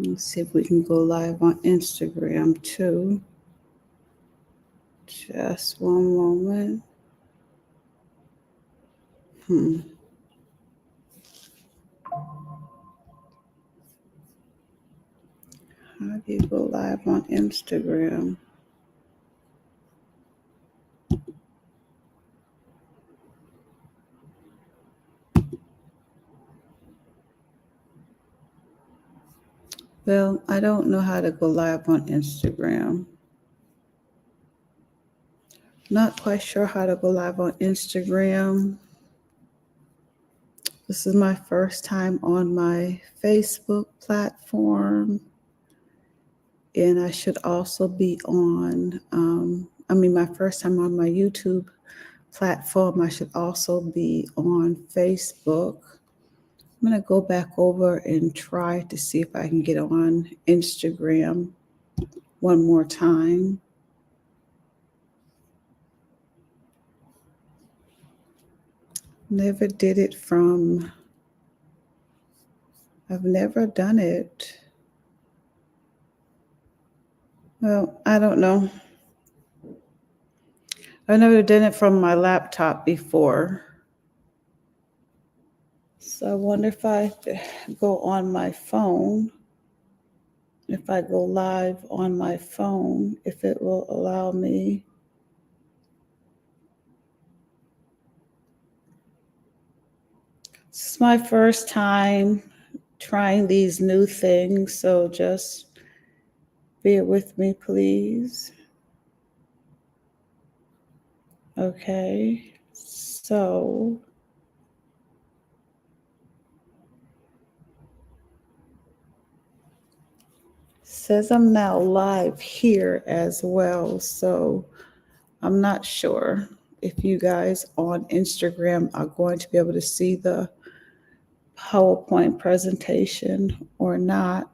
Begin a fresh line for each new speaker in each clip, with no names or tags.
Let's see if we can go live on Instagram too. Just one moment. How do you go live on Instagram? Well, I don't know how to go live on Instagram. Not quite sure how to go live on Instagram. This is my first time on my Facebook platform. And I should also be on, my first time on my YouTube platform. I should also be on Facebook. I'm going to go back over and try to see if I can get on Instagram one more time. I've never done it. Well, I don't know. I've never done it from my laptop before. So I wonder if I go on my phone, if I go live on my phone, if it will allow me. This is my first time trying these new things, so just bear with me, please. Okay, so says I'm now live here as well, so I'm not sure if you guys on Instagram are going to be able to see the PowerPoint presentation or not.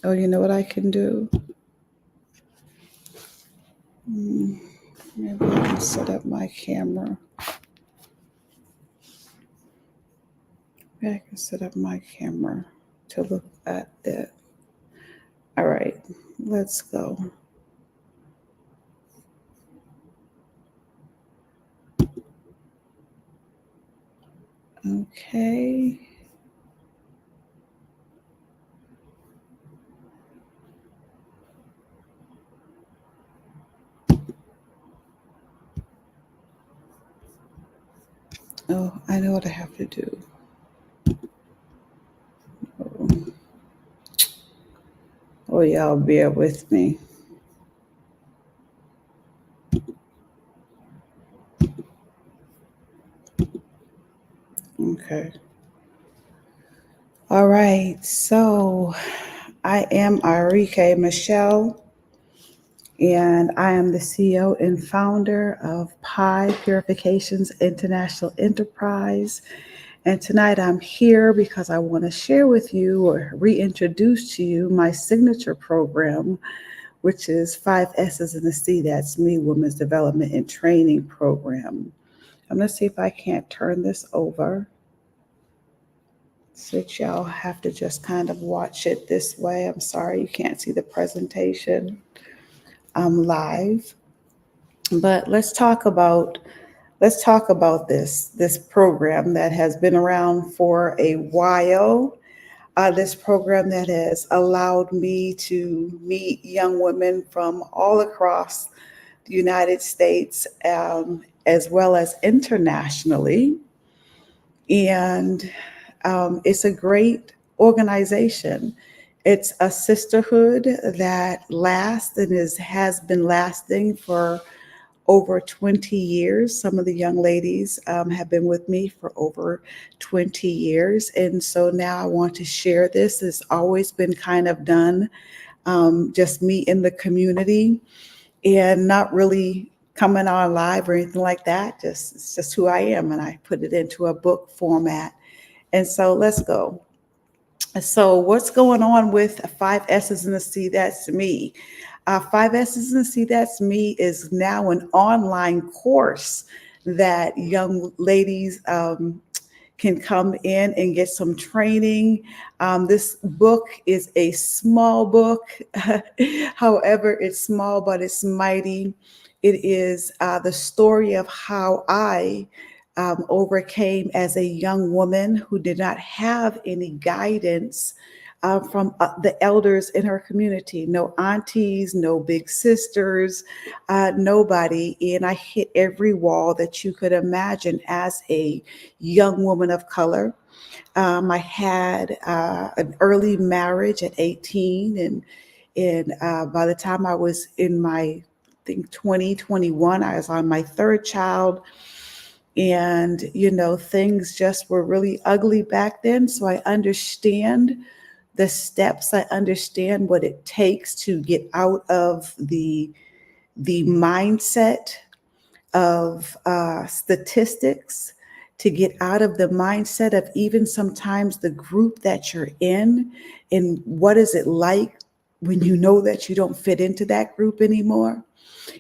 Oh, you know what I can do? Maybe I can set up my camera. Maybe I can set up my camera to look at it. All right, let's go. Okay. Oh, I know what I have to do. Oh, y'all bear with me. Okay. All right. So I am Arike Michelle, and I am the CEO and founder of Pi Purifications International Enterprise. And tonight I'm here because I want to share with you or reintroduce to you my signature program, which is 5 S's in the C. That's me, Women's Development and Training Program. I'm going to see if I can't turn this over. So y'all have to just kind of watch it this way. I'm sorry you can't see the presentation. I'm live. But let's talk about this program that has been around for a while. This program that has allowed me to meet young women from all across the United States, as well as internationally. And it's a great organization. It's a sisterhood that lasts and has been lasting for over 20 years. Some of the young ladies have been with me for over 20 years. And so now I want to share this. It's always been kind of done, just me in the community and not really coming on live or anything like that. It's just who I am. And I put it into a book format. And so let's go. So what's going on with 5 S's in the C? That's me. 5 S's in the C, that's me is now an online course that young ladies can come in and get some training. This book is a small book. However, it's small, but it's mighty. It is the story of how I overcame as a young woman who did not have any guidance from the elders in her community. No aunties, no big sisters, nobody. And I hit every wall that you could imagine as a young woman of color. I had an early marriage at 18, and by the time I was in my, I think 2021, I was on my third child. And, things just were really ugly back then. So I understand the steps. I understand what it takes to get out of the mindset of statistics, to get out of the mindset of even sometimes the group that you're in, and what is it like when you know that you don't fit into that group anymore,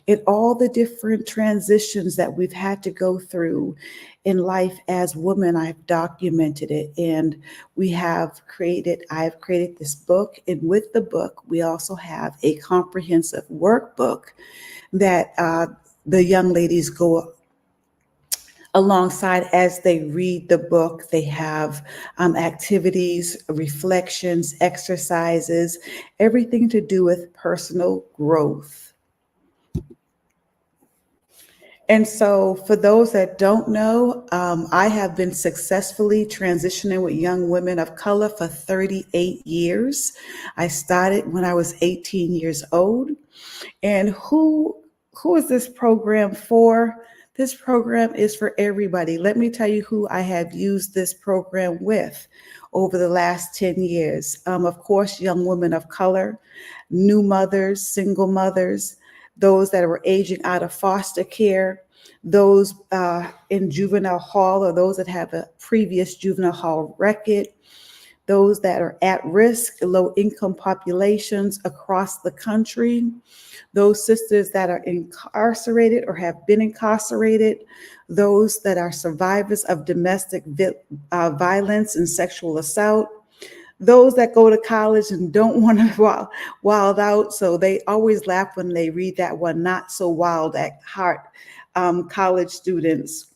and all the different transitions that we've had to go through in life as women. I've documented it, and I've created this book. And with the book, we also have a comprehensive workbook that the young ladies go alongside as they read the book. They have activities, reflections, exercises, everything to do with personal growth. And so, for those that don't know, I have been successfully transitioning with young women of color for 38 years. I started when I was 18 years old. And who is this program for? This program is for everybody. Let me tell you who I have used this program with over the last 10 years. Of course, young women of color, new mothers, single mothers, those that were aging out of foster care, those in juvenile hall, or those that have a previous juvenile hall record, those that are at risk, low income populations across the country, those sisters that are incarcerated or have been incarcerated, those that are survivors of domestic violence and sexual assault, those that go to college and don't want to wild out. So they always laugh when they read that one, not so wild at heart, college students.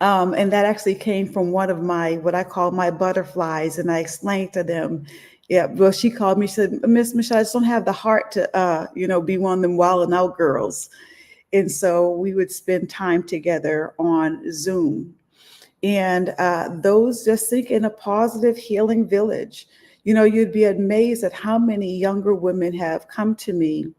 And that actually came from one of my, what I call my butterflies. And I explained to them, yeah, well, she called me, she said, Miss Michelle, I just don't have the heart to, be one of them wild and out girls. And so we would spend time together on Zoom. And those just think in a positive healing village. You'd be amazed at how many younger women have come to me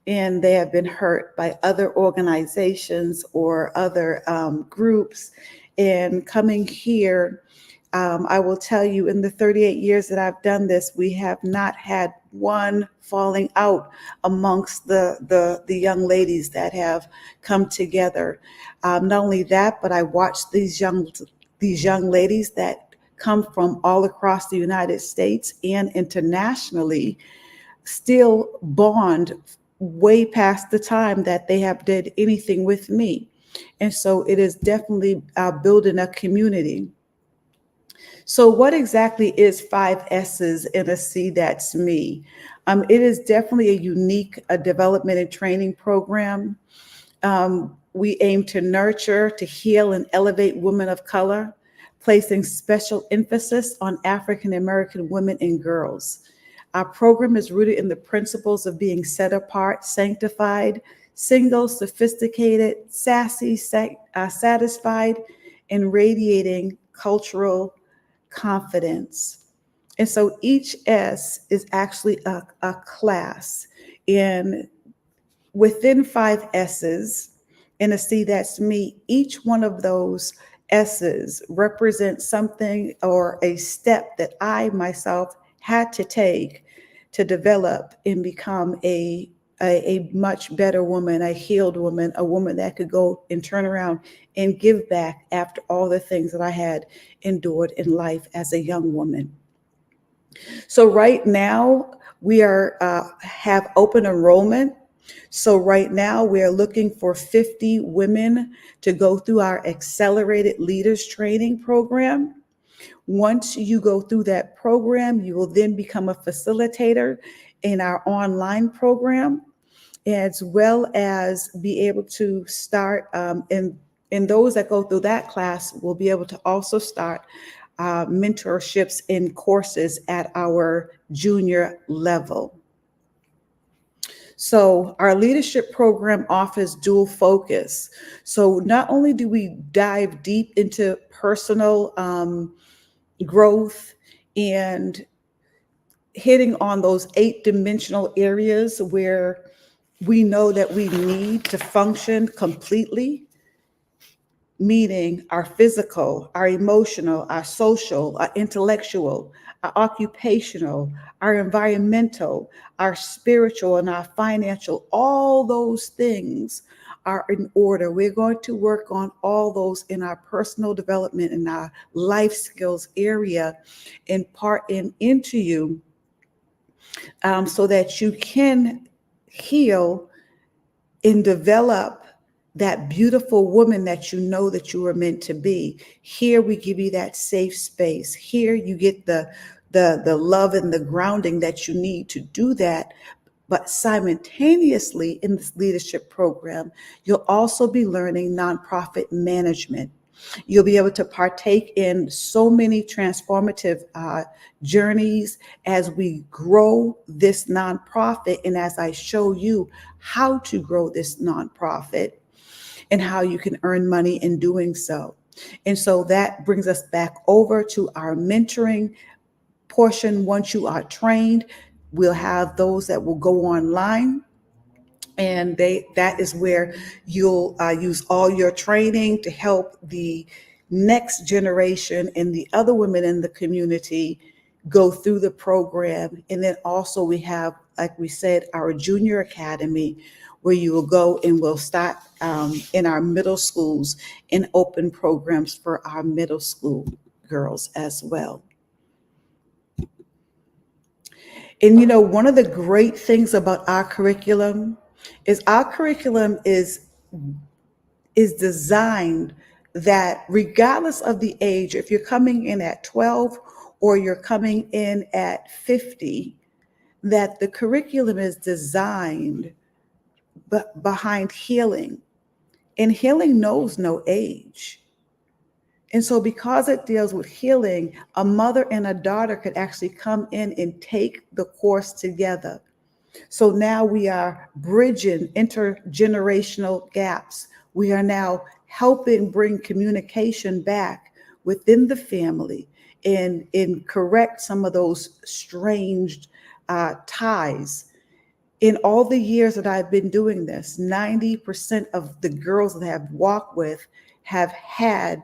and they have been hurt by other organizations or other groups. And coming here, I will tell you, in the 38 years that I've done this, we have not had one falling out amongst the young ladies that have come together. Not only that, but I watched these young ladies that come from all across the United States and internationally still bond way past the time that they have did anything with me. And so it is definitely building a community. So what exactly is 5S's in a C That's Me? It is definitely a unique development and training program. We aim to nurture, to heal, and elevate women of color, placing special emphasis on African American women and girls. Our program is rooted in the principles of being set apart, sanctified, single, sophisticated, sassy, satisfied, and radiating cultural confidence. And so each S is actually a class. And within 5S's, in a C That's Me, each one of those S's represents something or a step that I myself had to take to develop and become a much better woman, a healed woman, a woman that could go and turn around and give back after all the things that I had endured in life as a young woman. So right now we have open enrollment So right now we're looking for 50 women to go through our accelerated leaders training program. Once you go through that program, you will then become a facilitator in our online program, as well as be able to start in those that go through that class will be able to also start mentorships in courses at our junior level. So our leadership program offers dual focus. So not only do we dive deep into personal growth and hitting on those 8-dimensional areas where we know that we need to function completely, meaning our physical, our emotional, our social, our intellectual, our occupational, our environmental, our spiritual, and our financial. All those things are in order. We're going to work on all those in our personal development and our life skills area, imparting into you so that you can heal and develop that beautiful woman that you know that you are meant to be. Here we give you that safe space. Here you get the love and the grounding that you need to do that. But simultaneously in this leadership program, you'll also be learning nonprofit management. You'll be able to partake in so many transformative journeys as we grow this nonprofit and as I show you how to grow this nonprofit and how you can earn money in doing so. And so that brings us back over to our mentoring portion. Once you are trained, we'll have those that will go online, and that is where you'll use all your training to help the next generation and the other women in the community go through the program. And then also we have, like we said, our junior academy, where you will go and we'll start in our middle schools and open programs for our middle school girls as well. And you know, one of the great things about our curriculum is designed that regardless of the age, if you're coming in at 12 or you're coming in at 50, that the curriculum is designed behind healing. And healing knows no age. And so because it deals with healing, a mother and a daughter could actually come in and take the course together. So now we are bridging intergenerational gaps. We are now helping bring communication back within the family and correct some of those strange ties. In all the years that I've been doing this, 90% of the girls that I've walked with have had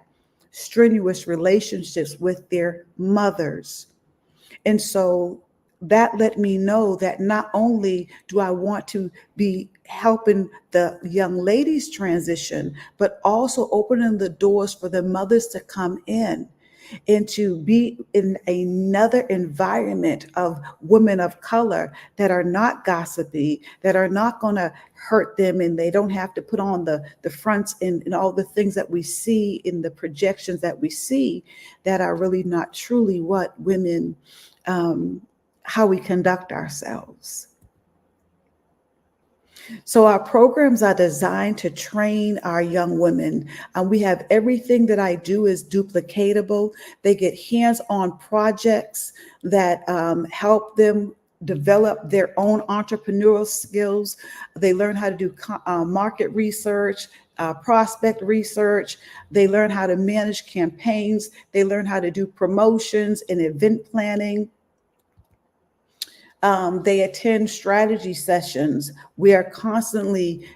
strenuous relationships with their mothers. And so that let me know that not only do I want to be helping the young ladies transition, but also opening the doors for the mothers to come in and to be in another environment of women of color that are not gossipy, that are not going to hurt them, and they don't have to put on the fronts and all the things that we see in the projections that we see that are really not truly what women, how we conduct ourselves. So our programs are designed to train our young women. We have everything that I do is duplicatable. They get hands-on projects that help them develop their own entrepreneurial skills. They learn how to do market research, prospect research. They learn how to manage campaigns. They learn how to do promotions and event planning. They attend strategy sessions. We are constantly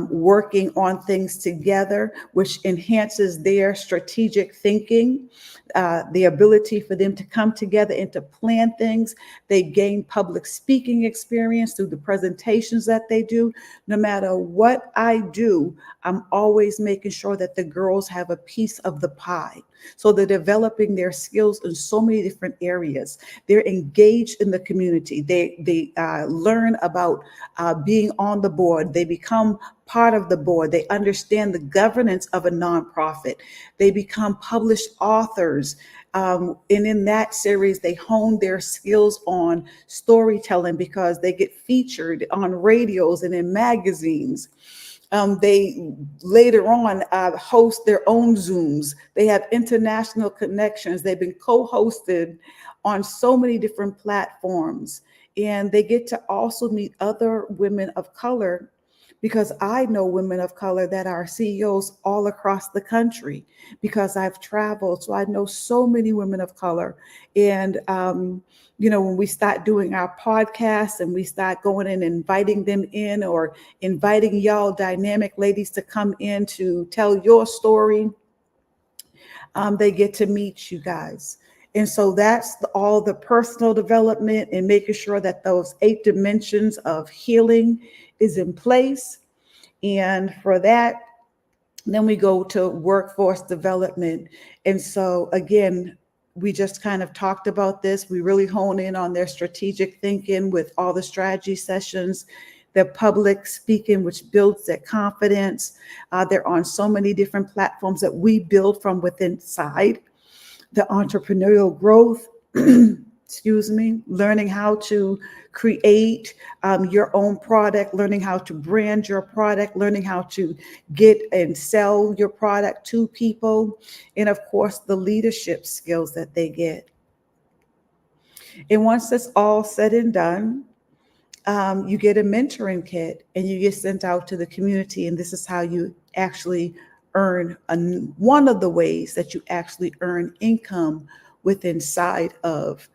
working on things together, which enhances their strategic thinking, the ability for them to come together and to plan things. They gain public speaking experience through the presentations that they do. No matter what I do, I'm always making sure that the girls have a piece of the pie. So they're developing their skills in so many different areas. They're engaged in the community. They learn about being being on the board. They become part of the board. They understand the governance of a nonprofit. They become published authors. And in that series, they hone their skills on storytelling because they get featured on radios and in magazines. They later on host their own Zooms. They have international connections. They've been co-hosted on so many different platforms. And they get to also meet other women of color because I know women of color that are CEOs all across the country because I've traveled. So I know so many women of color. And, when we start doing our podcasts and we start going and inviting them in or inviting y'all dynamic ladies to come in to tell your story, they get to meet you guys. And so that's all the personal development and making sure that those 8 dimensions of healing is in place. And for that, then we go to workforce development. And so again, we just kind of talked about this. We really hone in on their strategic thinking with all the strategy sessions, their public speaking, which builds their confidence. They're on so many different platforms that we build from within inside. The entrepreneurial growth, learning how to create your own product, learning how to brand your product, learning how to get and sell your product to people, and of course, the leadership skills that they get. And once that's all said and done, you get a mentoring kit and you get sent out to the community. And this is how you actually earn one of the ways that you actually earn income within inside of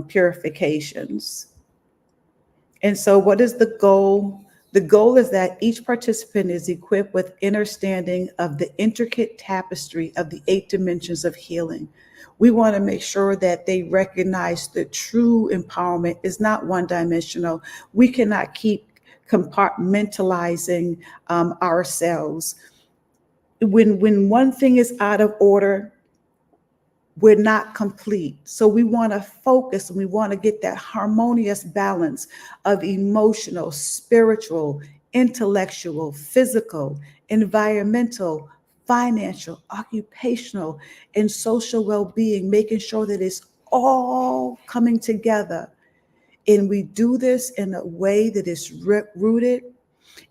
purifications. And so what is the goal? The goal is that each participant is equipped with understanding of the intricate tapestry of the 8 dimensions of healing. We want to make sure that they recognize that true empowerment is not one-dimensional. We cannot keep compartmentalizing ourselves. When one thing is out of order, we're not complete. So we want to focus and we want to get that harmonious balance of emotional, spiritual, intellectual, physical, environmental, financial, occupational, and social well-being, making sure that it's all coming together. And we do this in a way that is rooted,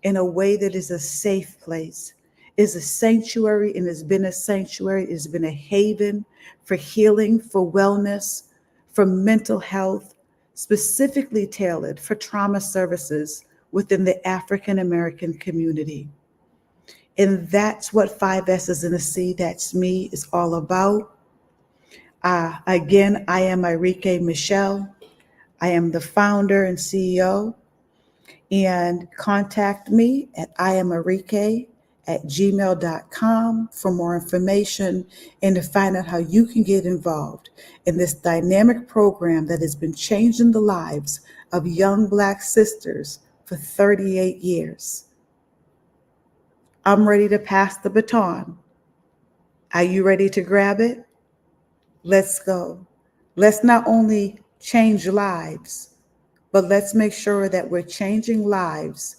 in a way that is a safe place, is a sanctuary, and has been a sanctuary, it's been a haven for healing, for wellness, for mental health, specifically tailored for trauma services within the African American community. And that's what 5 S's in a C, That's Me, is all about. Again, I am Irike Michelle. I am the founder and CEO. And contact me at iamarike@gmail.com for more information and to find out how you can get involved in this dynamic program that has been changing the lives of young Black sisters for 38 years. I'm ready to pass the baton. Are you ready to grab it? Let's go. Let's not only change lives, but let's make sure that we're changing lives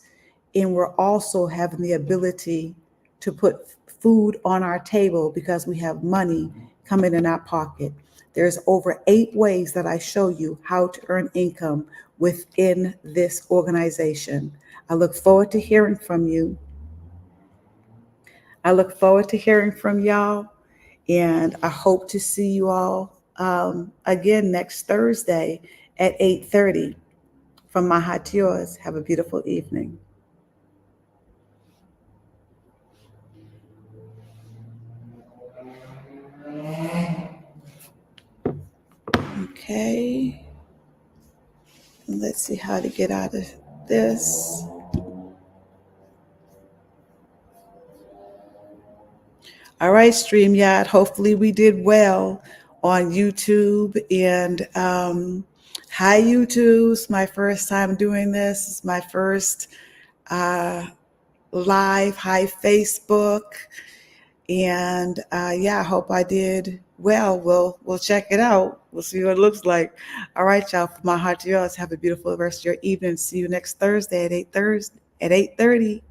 and we're also having the ability to put food on our table because we have money coming in our pocket. There's over 8 ways that I show you how to earn income within this organization. I look forward to hearing from you. I look forward to hearing from y'all, and I hope to see you all again next Thursday at 8:30. From my heart to yours, have a beautiful evening. Okay, let's see how to get out of this. All right, StreamYard, hopefully we did well on YouTube. And hi, YouTube. It's my first time doing this. It's my first live. Hi, Facebook. And I hope I did well, we'll check it out. We'll see what it looks like. All right, y'all. From my heart to yours, have a beautiful rest of your evening. See you next Thursday at 8:30.